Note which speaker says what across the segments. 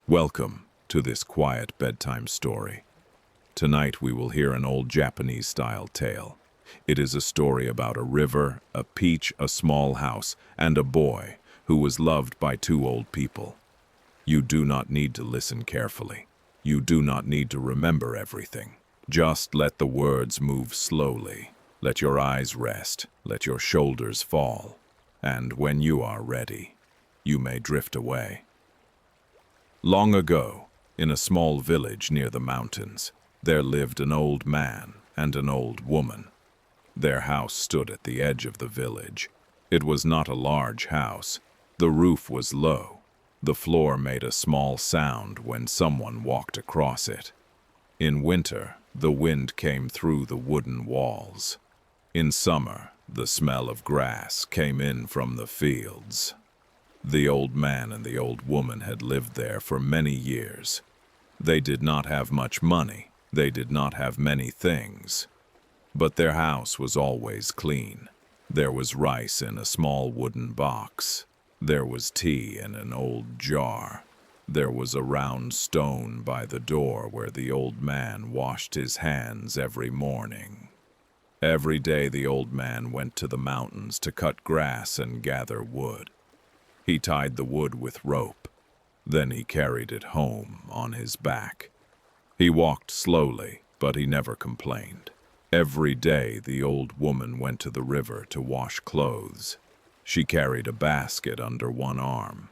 Speaker 1: Welcome to this quiet bedtime story. Tonight we will hear an old Japanese-style tale. It is a story about a river, a peach, a small house, and a boy who was loved by two old people. You do not need to listen carefully. You do not need to remember everything. Just let the words move slowly. Let your eyes rest. Let your shoulders fall. And when you are ready, you may drift away. Long ago, in a small village near the mountains, there lived an old man and an old woman. Their house stood at the edge of the village. It was not a large house. The roof was low. The floor made a small sound when someone walked across it. In winter, the wind came through the wooden walls. In summer, the smell of grass came in from the fields. The old man and the old woman had lived there for many years. They did not have much money. They did not have many things. But their house was always clean. There was rice in a small wooden box. There was tea in an old jar. There was a round stone by the door where the old man washed his hands every morning. Every day the old man went to the mountains to cut grass and gather wood. He tied the wood with rope. Then he carried it home on his back. He walked slowly, but he never complained. Every day the old woman went to the river to wash clothes. She carried a basket under one arm.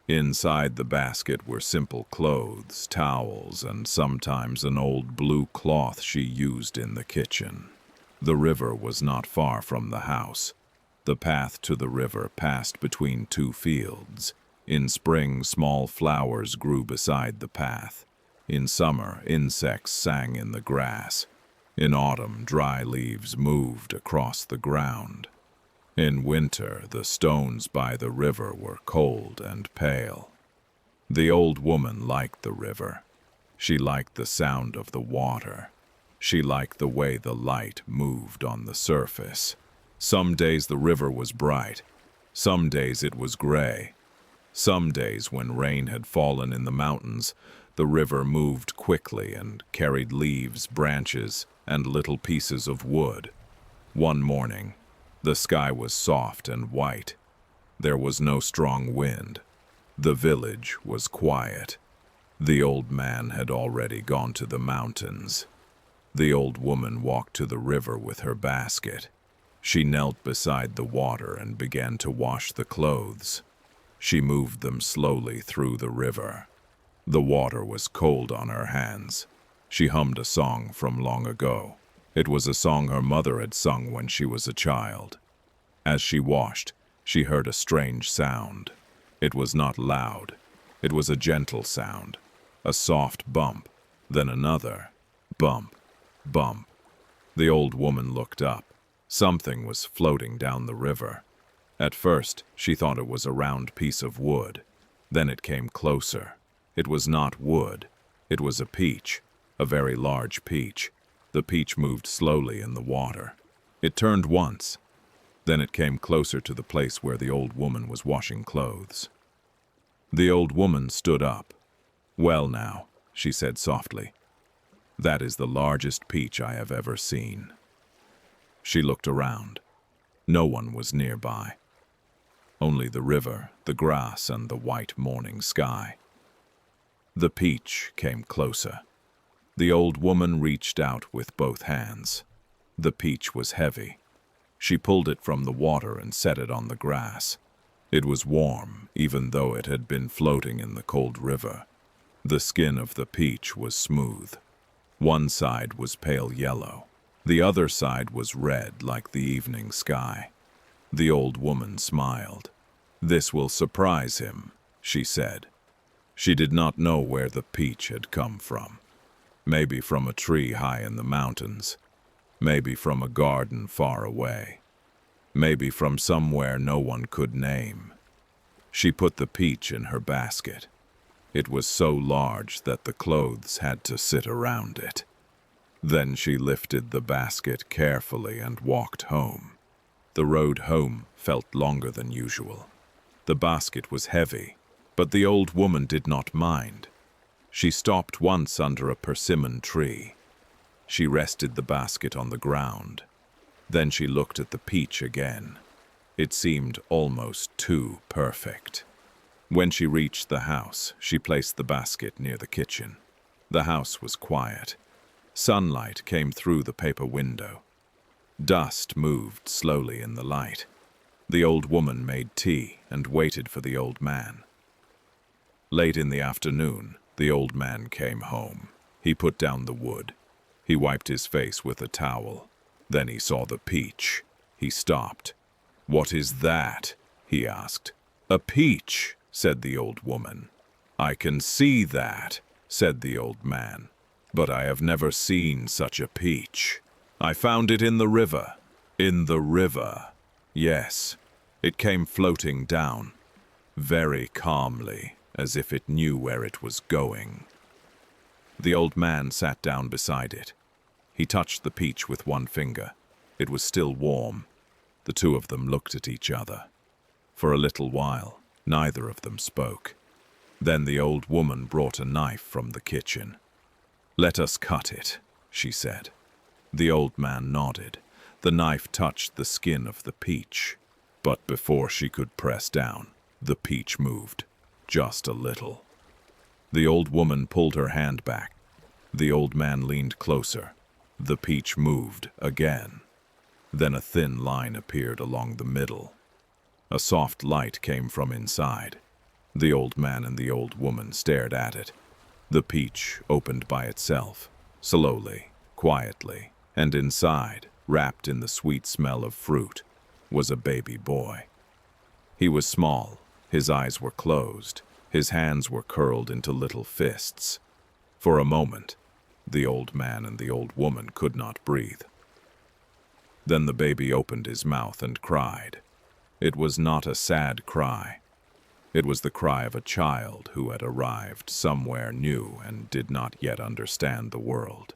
Speaker 1: Inside the basket were simple clothes, towels, and sometimes an old blue cloth she used in the kitchen. The river was not far from the house. The path to the river passed between two fields. In spring, small flowers grew beside the path. In summer, insects sang in the grass. In autumn, dry leaves moved across the ground. In winter, the stones by the river were cold and pale. The old woman liked the river. She liked the sound of the water. She liked the way the light moved on the surface. Some days the river was bright. Some days it was gray. Some days when rain had fallen in the mountains, the river moved quickly and carried leaves, branches, and little pieces of wood. One morning, the sky was soft and white. There was no strong wind. The village was quiet. The old man had already gone to the mountains. The old woman walked to the river with her basket. She knelt beside the water and began to wash the clothes. She moved them slowly through the river. The water was cold on her hands. She hummed a song from long ago. It was a song her mother had sung when she was a child. As she washed, she heard a strange sound. It was not loud. It was a gentle sound. A soft bump, then another. Bump, bump. The old woman looked up. Something was floating down the river. At first, she thought it was a round piece of wood. Then it came closer. It was not wood. It was a peach, a very large peach. The peach moved slowly in the water. It turned once. Then it came closer to the place where the old woman was washing clothes. The old woman stood up. "Well now," she said softly, "that is the largest peach I have ever seen." She looked around. No one was nearby. Only the river, the grass, and the white morning sky. The peach came closer. The old woman reached out with both hands. The peach was heavy. She pulled it from the water and set it on the grass. It was warm, even though it had been floating in the cold river. The skin of the peach was smooth. One side was pale yellow. The other side was red like the evening sky. The old woman smiled. "This will surprise him," she said. She did not know where the peach had come from. Maybe from a tree high in the mountains. Maybe from a garden far away. Maybe from somewhere no one could name. She put the peach in her basket. It was so large that the clothes had to sit around it. Then she lifted the basket carefully and walked home. The road home felt longer than usual. The basket was heavy, but the old woman did not mind. She stopped once under a persimmon tree. She rested the basket on the ground. Then she looked at the peach again. It seemed almost too perfect. When she reached the house, she placed the basket near the kitchen. The house was quiet. Sunlight came through the paper window. Dust moved slowly in the light. The old woman made tea and waited for the old man. Late in the afternoon, the old man came home. He put down the wood. He wiped his face with a towel. Then he saw the peach. He stopped. "What is that?" he asked. "A peach," said the old woman. "I can see that," said the old man. "But I have never seen such a peach. I found it in the river." "In the river?" "Yes." It came floating down, very calmly, as if it knew where it was going. The old man sat down beside it. He touched the peach with one finger. It was still warm. The two of them looked at each other. For a little while, neither of them spoke. Then the old woman brought a knife from the kitchen. "Let us cut it," she said. The old man nodded. The knife touched the skin of the peach. But before she could press down, the peach moved, just a little. The old woman pulled her hand back. The old man leaned closer. The peach moved again. Then a thin line appeared along the middle. A soft light came from inside. The old man and the old woman stared at it. The peach opened by itself, slowly, quietly, and inside, wrapped in the sweet smell of fruit, was a baby boy. He was small, his eyes were closed, his hands were curled into little fists. For a moment, the old man and the old woman could not breathe. Then the baby opened his mouth and cried. It was not a sad cry. It was the cry of a child who had arrived somewhere new and did not yet understand the world.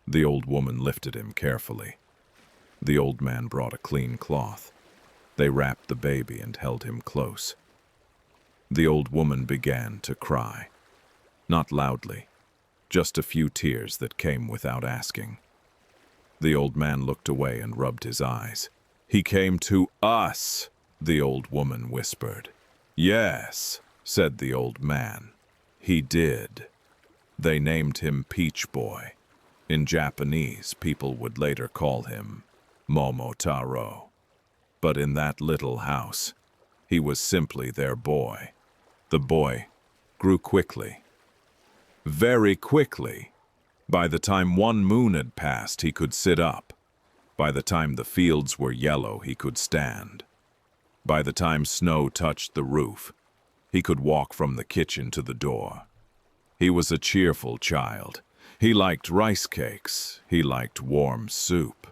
Speaker 1: The old woman lifted him carefully. The old man brought a clean cloth. They wrapped the baby and held him close. The old woman began to cry. Not loudly, just a few tears that came without asking. The old man looked away and rubbed his eyes. "He came to us," the old woman whispered. "Yes," said the old man. "He did." They named him Peach Boy. In Japanese, people would later call him Momotaro. But in that little house, he was simply their boy. The boy grew quickly. Very quickly. By the time one moon had passed, he could sit up. By the time the fields were yellow, he could stand. By the time snow touched the roof, he could walk from the kitchen to the door. He was a cheerful child. He liked rice cakes. He liked warm soup.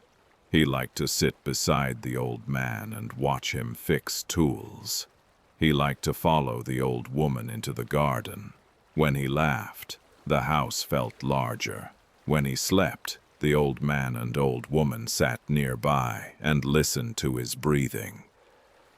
Speaker 1: He liked to sit beside the old man and watch him fix tools. He liked to follow the old woman into the garden. When he laughed, the house felt larger. When he slept, the old man and old woman sat nearby and listened to his breathing.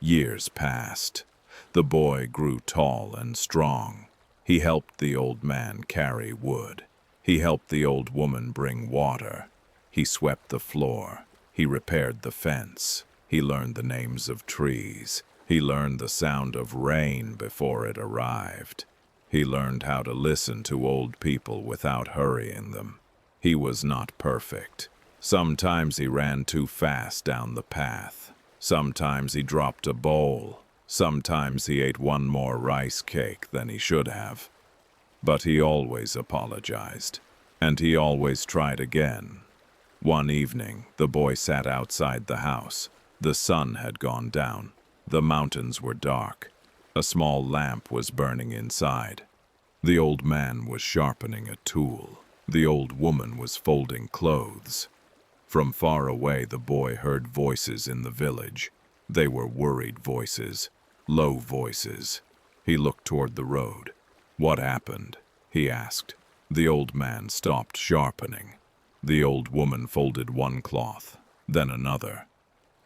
Speaker 1: Years passed. The boy grew tall and strong. He helped the old man carry wood. He helped the old woman bring water. He swept the floor. He repaired the fence. He learned the names of trees. He learned the sound of rain before it arrived. He learned how to listen to old people without hurrying them. He was not perfect. Sometimes he ran too fast down the path. Sometimes he dropped a bowl. Sometimes he ate one more rice cake than he should have. But he always apologized. And he always tried again. One evening, the boy sat outside the house. The sun had gone down. The mountains were dark. A small lamp was burning inside. The old man was sharpening a tool. The old woman was folding clothes. From far away, the boy heard voices in the village. They were worried voices, low voices. He looked toward the road. "What happened?" he asked. The old man stopped sharpening. The old woman folded one cloth, then another.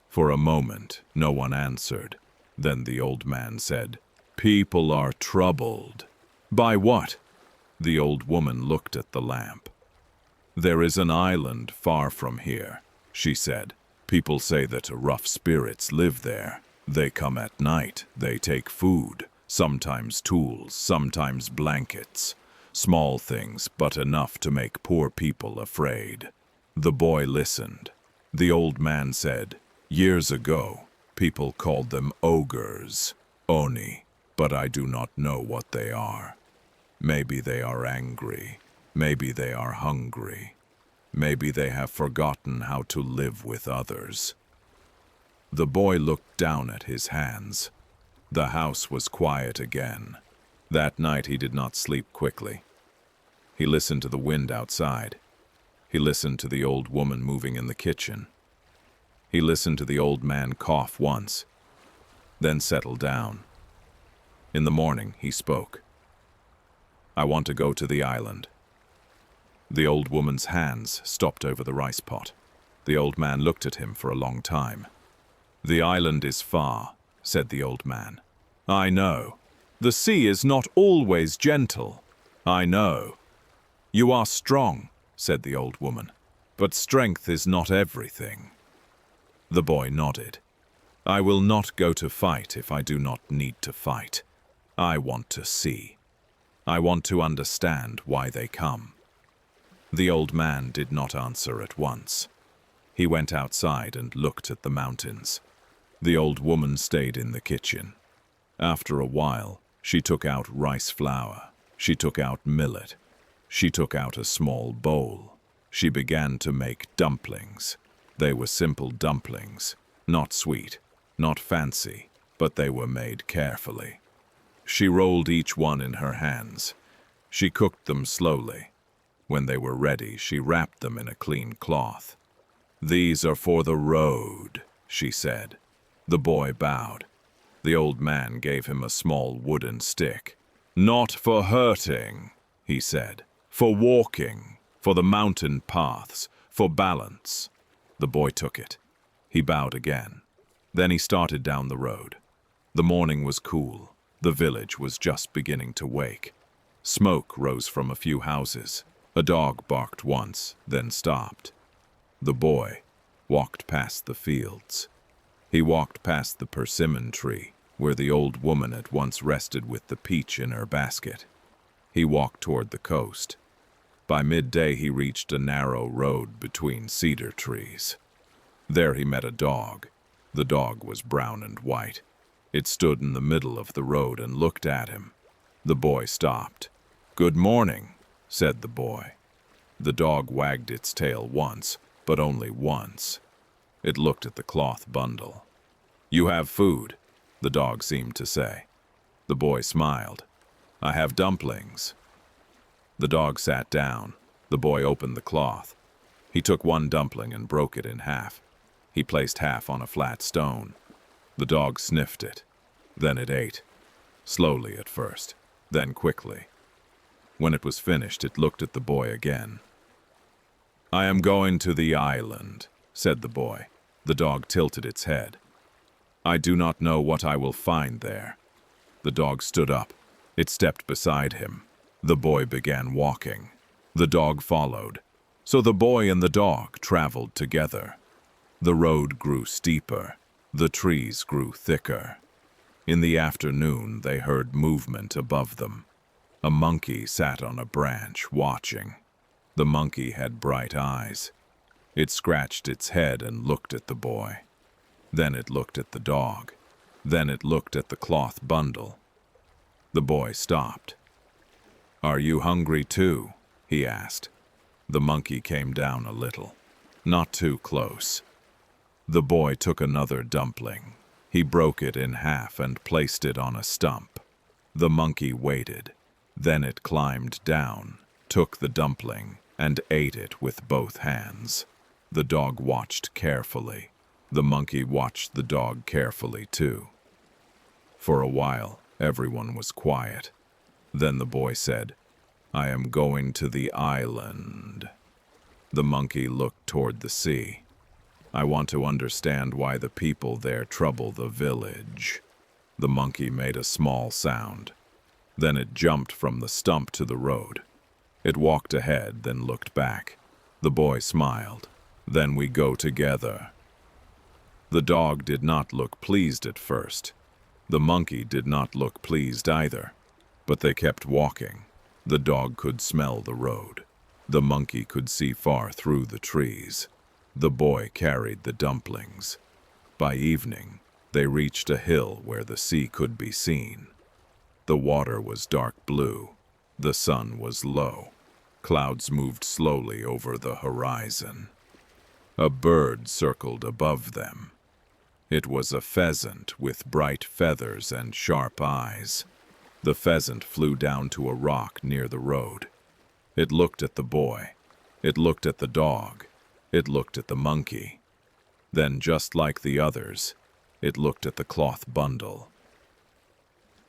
Speaker 1: For a moment, no one answered. Then the old man said, "People are troubled." "By what?" The old woman looked at the lamp. "There is an island far from here," she said. "People say that rough spirits live there. They come at night, they take food, sometimes tools, sometimes blankets. Small things, but enough to make poor people afraid." The boy listened. The old man said, "Years ago, people called them ogres, oni, but I do not know what they are. Maybe they are angry, maybe they are hungry, maybe they have forgotten how to live with others." The boy looked down at his hands. The house was quiet again. That night he did not sleep quickly. He listened to the wind outside. He listened to the old woman moving in the kitchen. He listened to the old man cough once, then settle down. In the morning he spoke. "I want to go to the island." The old woman's hands stopped over the rice pot. The old man looked at him for a long time. "The island is far," said the old man. "I know. The sea is not always gentle. I know." "You are strong," said the old woman, "but strength is not everything." The boy nodded. "I will not go to fight if I do not need to fight. I want to see. I want to understand why they come." The old man did not answer at once. He went outside and looked at the mountains. The old woman stayed in the kitchen. After a while, she took out rice flour. She took out millet. She took out a small bowl. She began to make dumplings. They were simple dumplings, not sweet, not fancy, but they were made carefully. She rolled each one in her hands. She cooked them slowly. When they were ready, she wrapped them in a clean cloth. "These are for the road," she said. The boy bowed. The old man gave him a small wooden stick. "Not for hurting," he said. "For walking, for the mountain paths, for balance." The boy took it. He bowed again. Then he started down the road. The morning was cool. The village was just beginning to wake. Smoke rose from a few houses. A dog barked once, then stopped. The boy walked past the fields. He walked past the persimmon tree, where the old woman had once rested with the peach in her basket. He walked toward the coast. By midday he reached a narrow road between cedar trees. There he met a dog. The dog was brown and white. It stood in the middle of the road and looked at him. The boy stopped. "Good morning," said the boy. The dog wagged its tail once, but only once. It looked at the cloth bundle. "You have food," the dog seemed to say. The boy smiled. "I have dumplings." The dog sat down. The boy opened the cloth. He took one dumpling and broke it in half. He placed half on a flat stone. The dog sniffed it. Then it ate. Slowly at first, then quickly. When it was finished, it looked at the boy again. "I am going to the island," said the boy. The dog tilted its head. "I do not know what I will find there." The dog stood up. It stepped beside him. The boy began walking. The dog followed. So the boy and the dog traveled together. The road grew steeper. The trees grew thicker. In the afternoon, they heard movement above them. A monkey sat on a branch, watching. The monkey had bright eyes. It scratched its head and looked at the boy. Then it looked at the dog. Then it looked at the cloth bundle. The boy stopped. "Are you hungry too?" he asked. The monkey came down a little. Not too close. The boy took another dumpling. He broke it in half and placed it on a stump. The monkey waited. Then it climbed down, took the dumpling, and ate it with both hands. The dog watched carefully. The monkey watched the dog carefully too. For a while, everyone was quiet. Then the boy said, "I am going to the island." The monkey looked toward the sea. "I want to understand why the people there trouble the village." The monkey made a small sound. Then it jumped from the stump to the road. It walked ahead, then looked back. The boy smiled. "Then we go together." The dog did not look pleased at first. The monkey did not look pleased either. But they kept walking. The dog could smell the road. The monkey could see far through the trees. The boy carried the dumplings. By evening, they reached a hill where the sea could be seen. The water was dark blue. The sun was low. Clouds moved slowly over the horizon. A bird circled above them. It was a pheasant with bright feathers and sharp eyes. The pheasant flew down to a rock near the road. It looked at the boy. It looked at the dog. It looked at the monkey. Then, just like the others, it looked at the cloth bundle.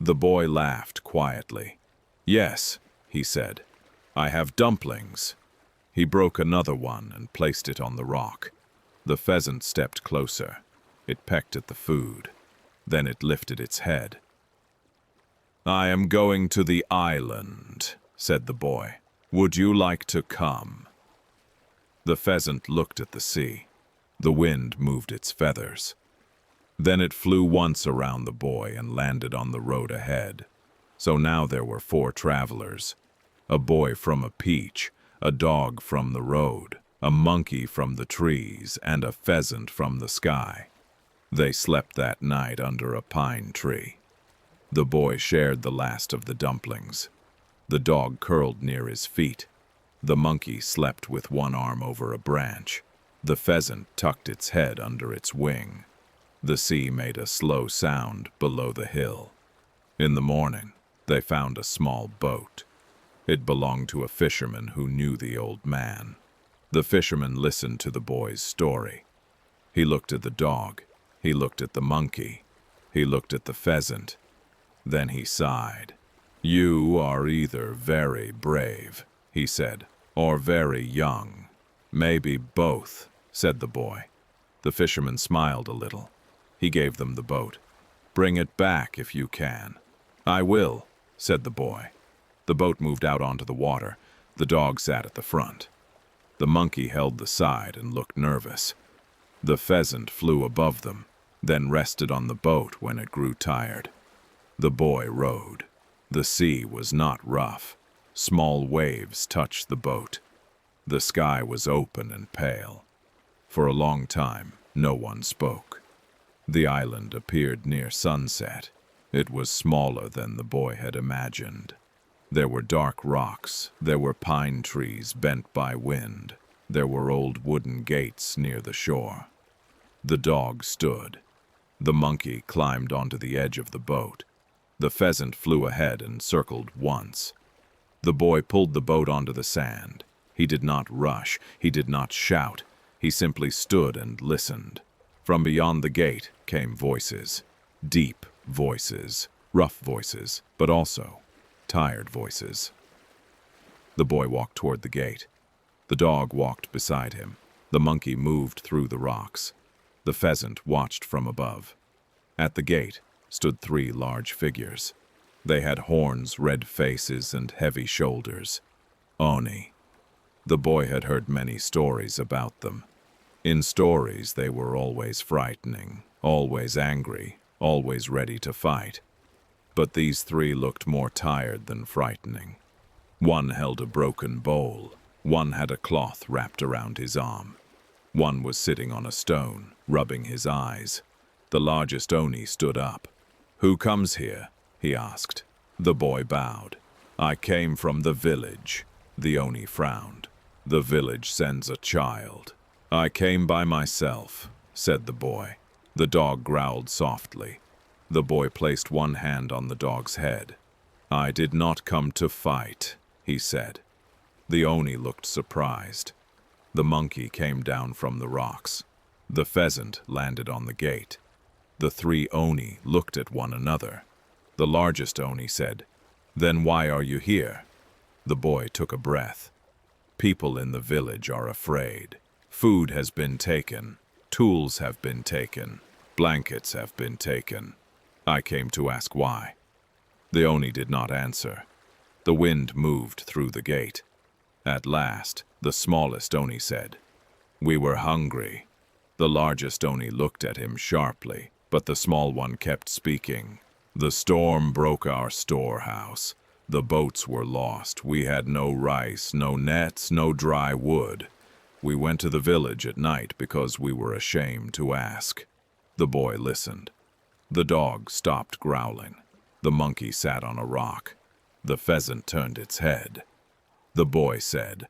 Speaker 1: The boy laughed quietly. "Yes," he said, "I have dumplings." He broke another one and placed it on the rock. The pheasant stepped closer. It pecked at the food. Then it lifted its head. "I am going to the island," said the boy. "Would you like to come?" The pheasant looked at the sea. The wind moved its feathers. Then it flew once around the boy and landed on the road ahead. So now there were 4 travelers. A boy from a peach, a dog from the road, a monkey from the trees, and a pheasant from the sky. They slept that night under a pine tree. The boy shared the last of the dumplings. The dog curled near his feet. The monkey slept with one arm over a branch. The pheasant tucked its head under its wing. The sea made a slow sound below the hill. In the morning, they found a small boat. It belonged to a fisherman who knew the old man. The fisherman listened to the boy's story. He looked at the dog. He looked at the monkey. He looked at the pheasant. Then he sighed. "You are either very brave," he said, "or very young." "Maybe both," said the boy. The fisherman smiled a little. He gave them the boat. "Bring it back if you can." "I will," said the boy. The boat moved out onto the water. The dog sat at the front. The monkey held the side and looked nervous. The pheasant flew above them, then rested on the boat when it grew tired. The boy rowed. The sea was not rough. Small waves touched the boat. The sky was open and pale. For a long time, no one spoke. The island appeared near sunset. It was smaller than the boy had imagined. There were dark rocks. There were pine trees bent by wind. There were old wooden gates near the shore. The dog stood. The monkey climbed onto the edge of the boat. The pheasant flew ahead and circled once. The boy pulled the boat onto the sand. He did not rush. He did not shout. He simply stood and listened. From beyond the gate came voices. Deep voices. Rough voices, but also tired voices. The boy walked toward the gate. The dog walked beside him. The monkey moved through the rocks. The pheasant watched from above. At the gate stood 3 large figures. They had horns, red faces, and heavy shoulders. Oni. The boy had heard many stories about them. In stories, they were always frightening, always angry, always ready to fight. But these 3 looked more tired than frightening. One held a broken bowl. One had a cloth wrapped around his arm. One was sitting on a stone, rubbing his eyes. The largest Oni stood up. "Who comes here?" he asked. The boy bowed. "I came from the village." The Oni frowned. "The village sends a child." "I came by myself," said the boy. The dog growled softly. The boy placed one hand on the dog's head. "I did not come to fight," he said. The Oni looked surprised. The monkey came down from the rocks. The pheasant landed on the gate. The 3 Oni looked at one another. The largest Oni said, "Then why are you here?" The boy took a breath. "People in the village are afraid. Food has been taken. Tools have been taken. Blankets have been taken. I came to ask why." The Oni did not answer. The wind moved through the gate. At last, the smallest Oni said, "We were hungry." The largest Oni looked at him sharply, but the small one kept speaking. "The storm broke our storehouse. The boats were lost. We had no rice, no nets, no dry wood. We went to the village at night because we were ashamed to ask." The boy listened. The dog stopped growling. The monkey sat on a rock. The pheasant turned its head. The boy said,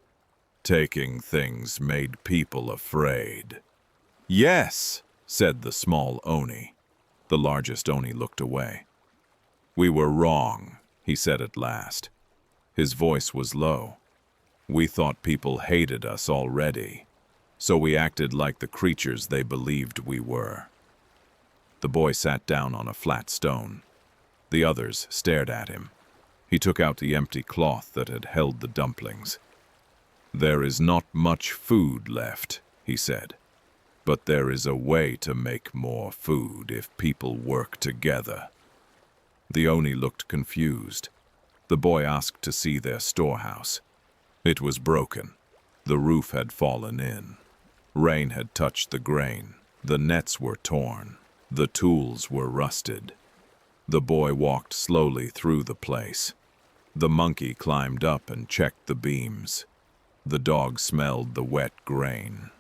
Speaker 1: "Taking things made people afraid." "Yes," said the small Oni. The largest Oni looked away. "We were wrong," he said at last. His voice was low. "We thought people hated us already, so we acted like the creatures they believed we were." The boy sat down on a flat stone. The others stared at him. He took out the empty cloth that had held the dumplings. "There is not much food left," he said. "But there is a way to make more food if people work together." The Oni looked confused. The boy asked to see their storehouse. It was broken. The roof had fallen in. Rain had touched the grain. The nets were torn. The tools were rusted. The boy walked slowly through the place. The monkey climbed up and checked the beams. The dog smelled the wet grain.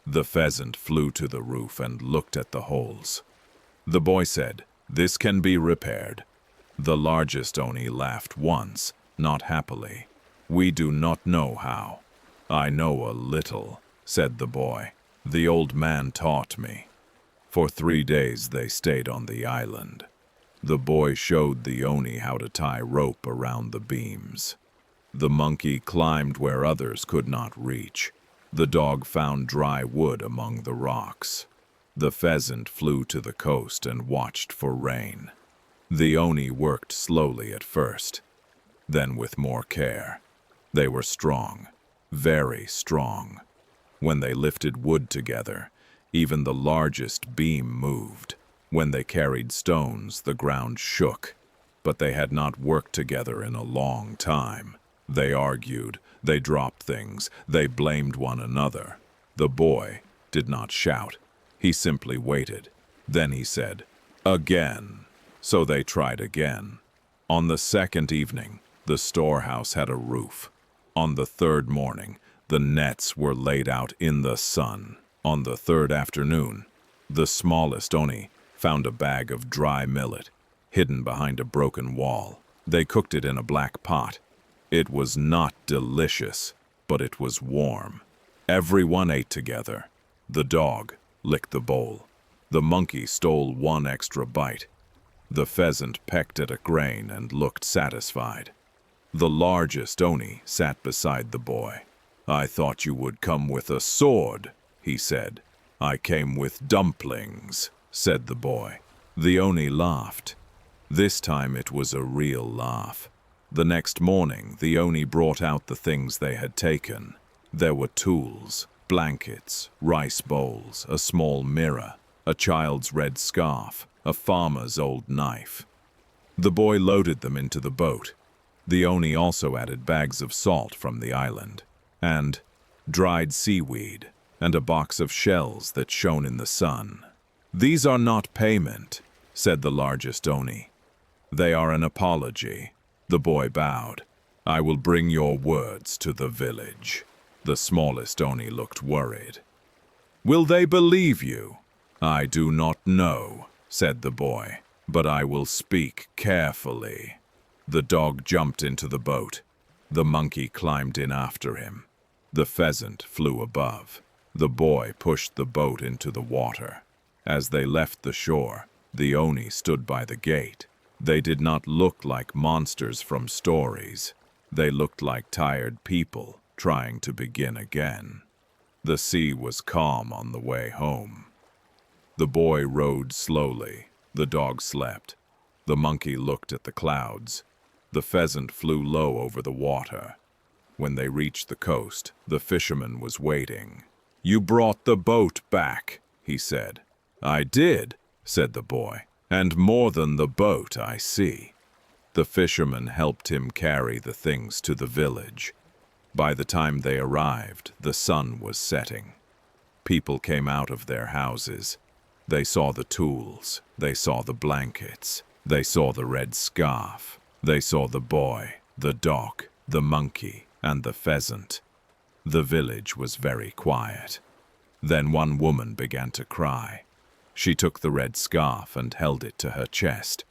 Speaker 1: The pheasant flew to the roof and looked at the holes. The boy said, "This can be repaired." The largest Oni laughed once, not happily. "We do not know how." "I know a little," said the boy. "The old man taught me." For 3 days they stayed on the island. The boy showed the Oni how to tie rope around the beams. The monkey climbed where others could not reach. The dog found dry wood among the rocks. The pheasant flew to the coast and watched for rain. The Oni worked slowly at first, then with more care. They were strong, very strong. When they lifted wood together, even the largest beam moved. When they carried stones, the ground shook. But they had not worked together in a long time. They argued, they dropped things, they blamed one another. The boy did not shout. He simply waited. Then he said, "Again." So they tried again. On the second evening, the storehouse had a roof. On the third morning, the nets were laid out in the sun. On the third afternoon, the smallest Oni found a bag of dry millet hidden behind a broken wall. They cooked it in a black pot. It was not delicious, but it was warm. Everyone ate together. The dog licked the bowl. The monkey stole one extra bite. The pheasant pecked at a grain and looked satisfied. The largest Oni sat beside the boy. "I thought you would come with a sword," he said. "I came with dumplings," said the boy. The Oni laughed. This time it was a real laugh. The next morning, the Oni brought out the things they had taken. There were tools, blankets, rice bowls, a small mirror, a child's red scarf, a farmer's old knife. The boy loaded them into the boat. The Oni also added bags of salt from the island, and dried seaweed, and a box of shells that shone in the sun. "These are not payment," said the largest Oni. "They are an apology." The boy bowed. "I will bring your words to the village." The smallest Oni looked worried. "Will they believe you?" "I do not know," said the boy, "but I will speak carefully." The dog jumped into the boat. The monkey climbed in after him. The pheasant flew above. The boy pushed the boat into the water. As they left the shore, the Oni stood by the gate. They did not look like monsters from stories. They looked like tired people trying to begin again. The sea was calm on the way home. The boy rowed slowly. The dog slept. The monkey looked at the clouds. The pheasant flew low over the water. When they reached the coast, the fisherman was waiting. "You brought the boat back," he said. "I did," said the boy, "and more than the boat, I see." The fisherman helped him carry the things to the village. By the time they arrived, the sun was setting. People came out of their houses. They saw the tools, they saw the blankets, they saw the red scarf, they saw the boy, the dog, the monkey, and the pheasant. The village was very quiet. Then one woman began to cry. She took the red scarf and held it to her chest.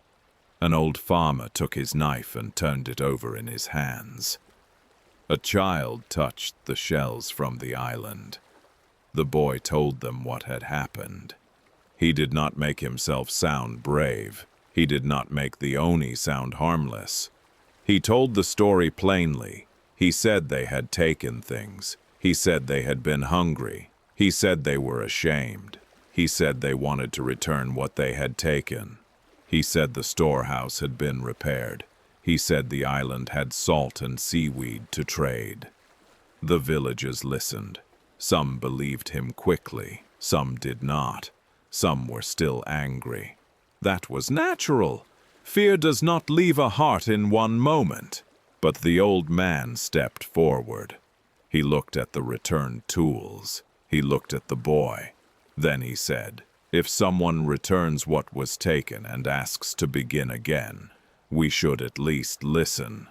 Speaker 1: An old farmer took his knife and turned it over in his hands. A child touched the shells from the island. The boy told them what had happened. He did not make himself sound brave. He did not make the Oni sound harmless. He told the story plainly. He said they had taken things. He said they had been hungry. He said they were ashamed. He said they wanted to return what they had taken. He said the storehouse had been repaired. He said the island had salt and seaweed to trade. The villagers listened. Some believed him quickly, some did not. Some were still angry. That was natural. Fear does not leave a heart in one moment. But the old man stepped forward. He looked at the returned tools. He looked at the boy. Then he said, "If someone returns what was taken and asks to begin again, we should at least listen."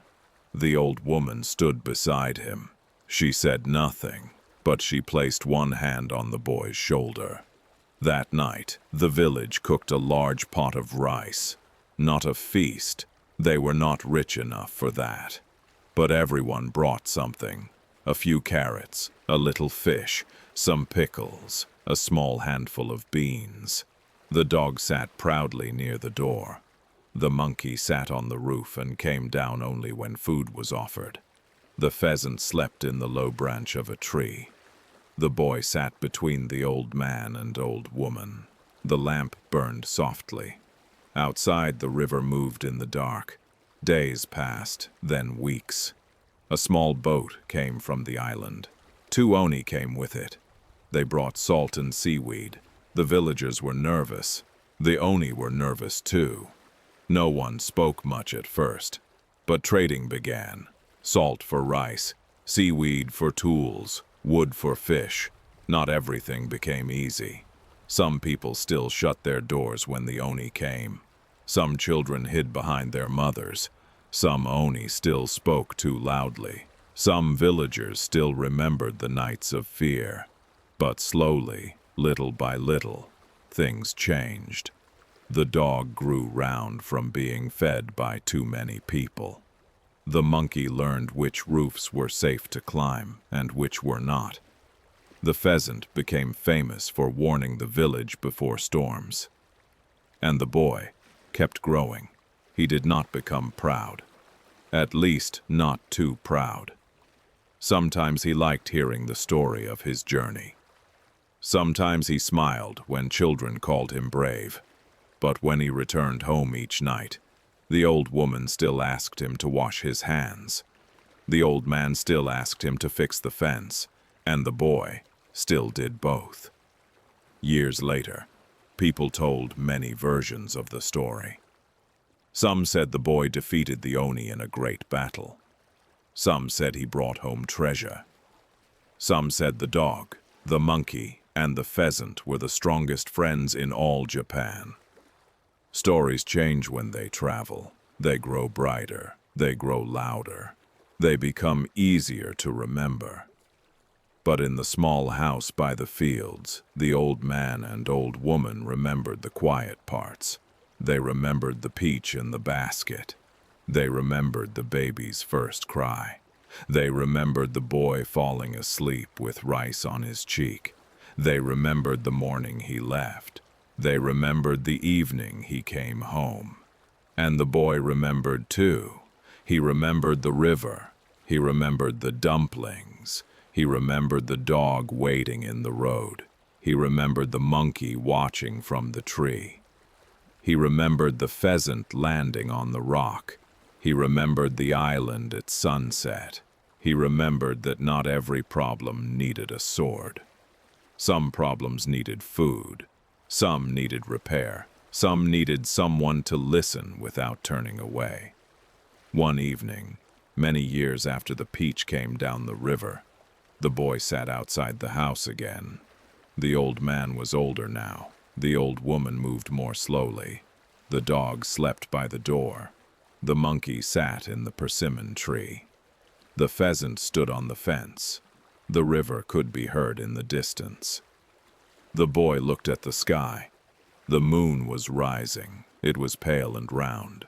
Speaker 1: The old woman stood beside him. She said nothing, but she placed one hand on the boy's shoulder. That night, the village cooked a large pot of rice. Not a feast. They were not rich enough for that. But everyone brought something. A few carrots, a little fish, some pickles, a small handful of beans. The dog sat proudly near the door. The monkey sat on the roof and came down only when food was offered. The pheasant slept in the low branch of a tree. The boy sat between the old man and old woman. The lamp burned softly. Outside, the river moved in the dark. Days passed, then weeks. A small boat came from the island. 2 Oni came with it. They brought salt and seaweed. The villagers were nervous. The Oni were nervous too. No one spoke much at first, but trading began. Salt for rice, seaweed for tools, wood for fish. Not everything became easy. Some people still shut their doors when the Oni came. Some children hid behind their mothers. Some Oni still spoke too loudly. Some villagers still remembered the nights of fear. But slowly, little by little, things changed. The dog grew round from being fed by too many people. The monkey learned which roofs were safe to climb and which were not. The pheasant became famous for warning the village before storms. And the boy kept growing. He did not become proud. At least, not too proud. Sometimes he liked hearing the story of his journey. Sometimes he smiled when children called him brave. But when he returned home each night, the old woman still asked him to wash his hands. The old man still asked him to fix the fence, and the boy still did both. Years later, people told many versions of the story. Some said the boy defeated the Oni in a great battle. Some said he brought home treasure. Some said the dog, the monkey, and the pheasant were the strongest friends in all Japan. Stories change when they travel. They grow brighter. They grow louder. They become easier to remember. But in the small house by the fields, the old man and old woman remembered the quiet parts. They remembered the peach in the basket. They remembered the baby's first cry. They remembered the boy falling asleep with rice on his cheek. They remembered the morning he left. They remembered the evening he came home. And the boy remembered too. He remembered the river. He remembered the dumplings. He remembered the dog waiting in the road. He remembered the monkey watching from the tree. He remembered the pheasant landing on the rock. He remembered the island at sunset. He remembered that not every problem needed a sword. Some problems needed food. Some needed repair. Some needed someone to listen without turning away. One evening, Many years after the peach came down the river, the boy sat outside the house again. The old man was older now. The old woman moved more slowly. The dog slept by the door. The monkey sat in the persimmon tree. The pheasant stood on the fence. The river could be heard in the distance. The boy looked at the sky. The moon was rising. It was pale and round.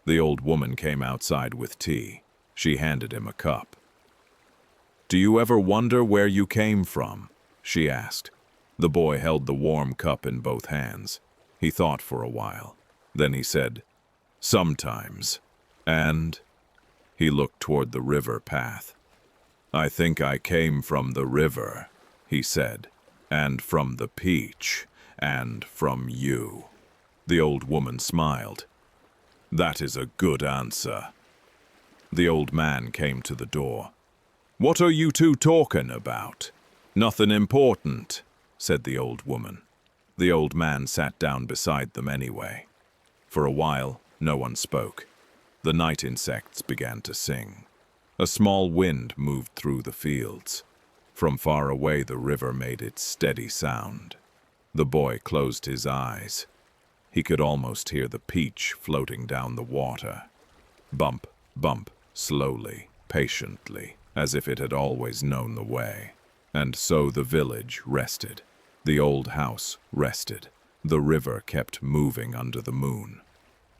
Speaker 1: The old woman came outside with tea. She handed him a cup. "Do you ever wonder where you came from?" she asked. The boy held the warm cup in both hands. He thought for a while. Then he said, "Sometimes." And he looked toward the river path. "I think I came from the river," he said, "and from the peach, and from you." The old woman smiled. "That is a good answer." The old man came to the door. "What are you two talking about?" "Nothing important," said the old woman. The old man sat down beside them anyway. For a while, no one spoke. The night insects began to sing. A small wind moved through the fields. From far away, the river made its steady sound. The boy closed his eyes. He could almost hear the peach floating down the water. Bump, bump, slowly, patiently, as if it had always known the way. And so the village rested. The old house rested. The river kept moving under the moon.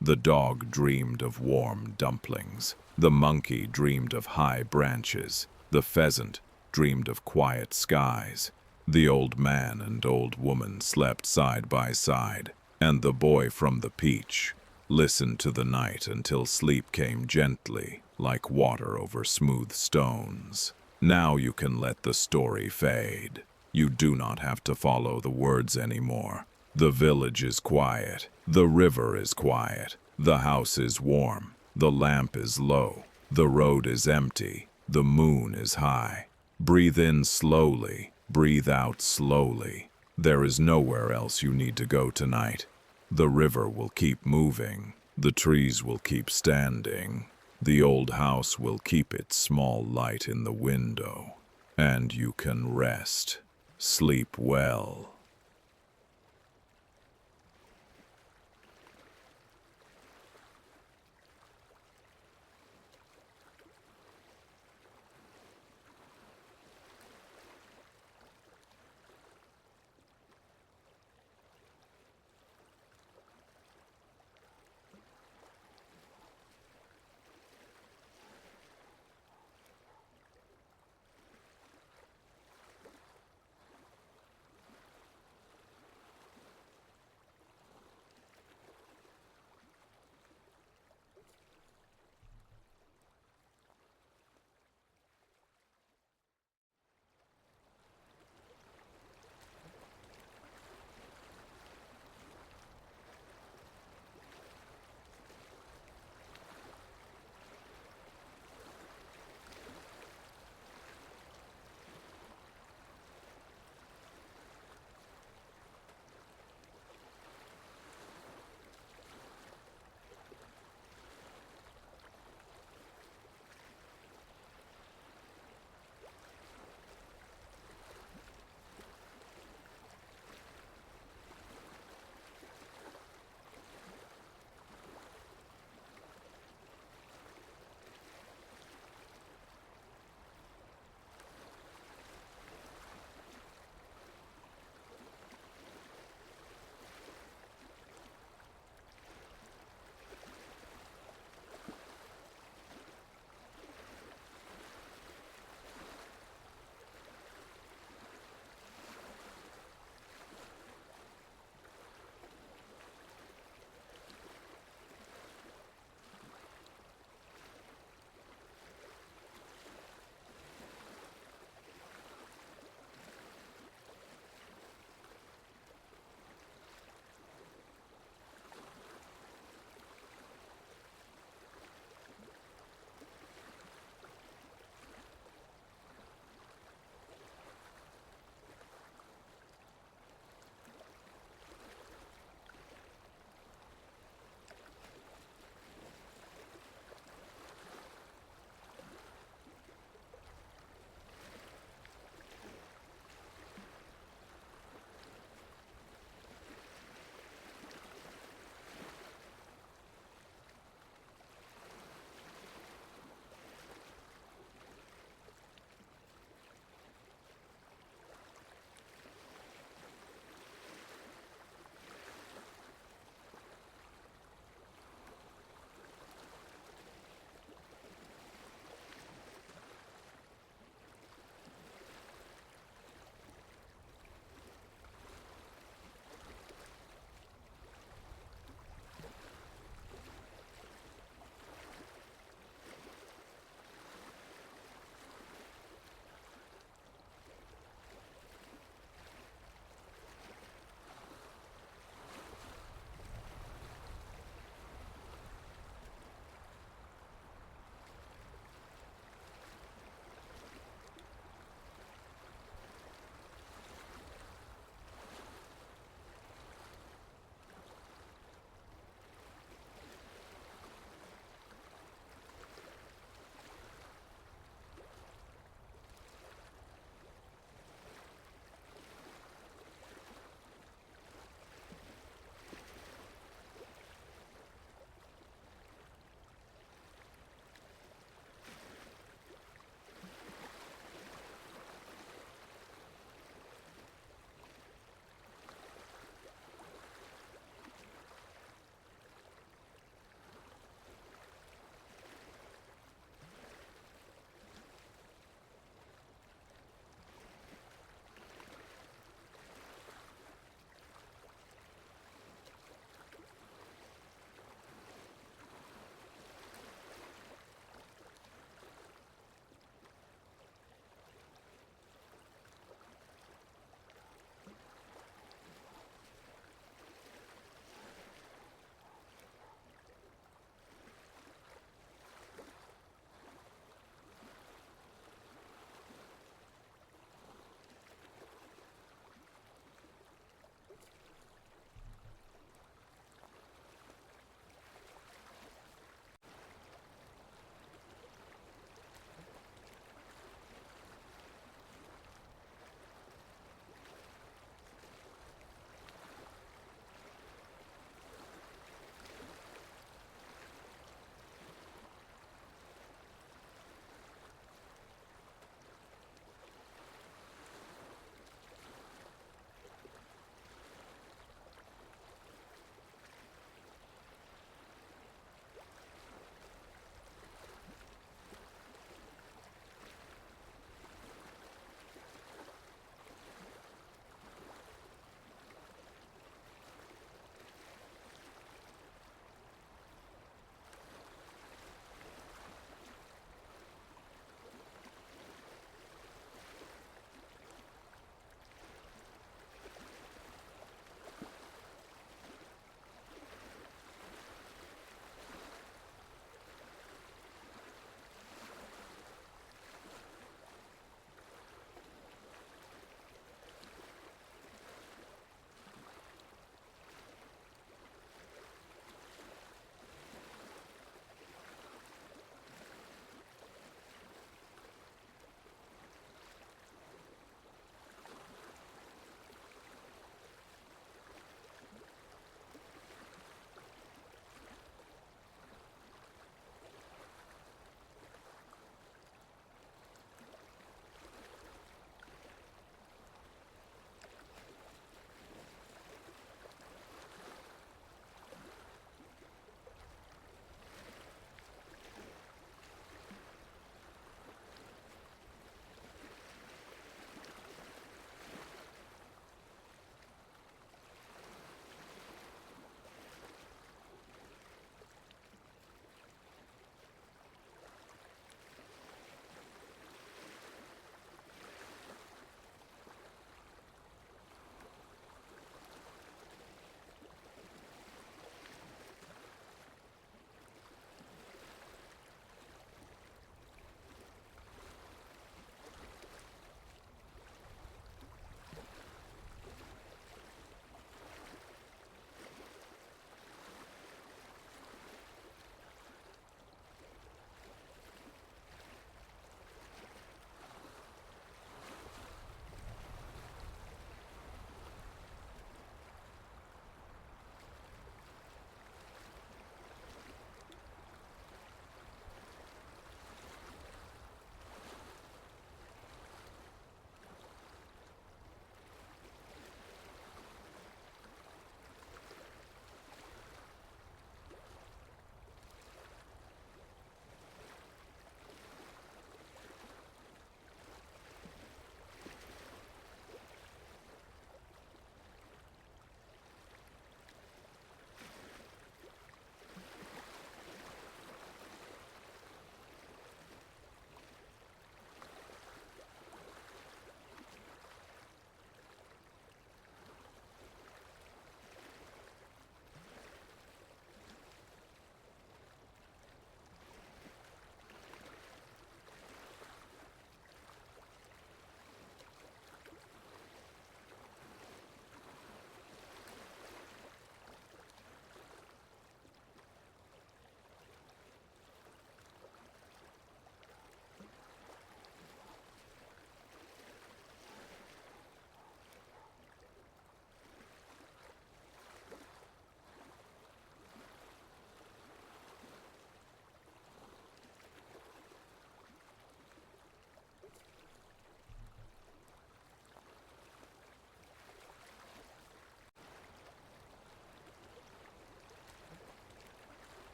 Speaker 1: The dog dreamed of warm dumplings. The monkey dreamed of high branches. The pheasant dreamed of quiet skies. The old man and old woman slept side by side, and the boy from the peach listened to the night until sleep came gently, like water over smooth stones. Now you can let the story fade. You do not have to follow the words anymore. The village is quiet. The river is quiet. The house is warm. The lamp is low. The road is empty. The moon is high. Breathe in slowly. Breathe out slowly. There is nowhere else you need to go tonight. The river will keep moving. The trees will keep standing. The old house will keep its small light in the window. And you can rest. Sleep well.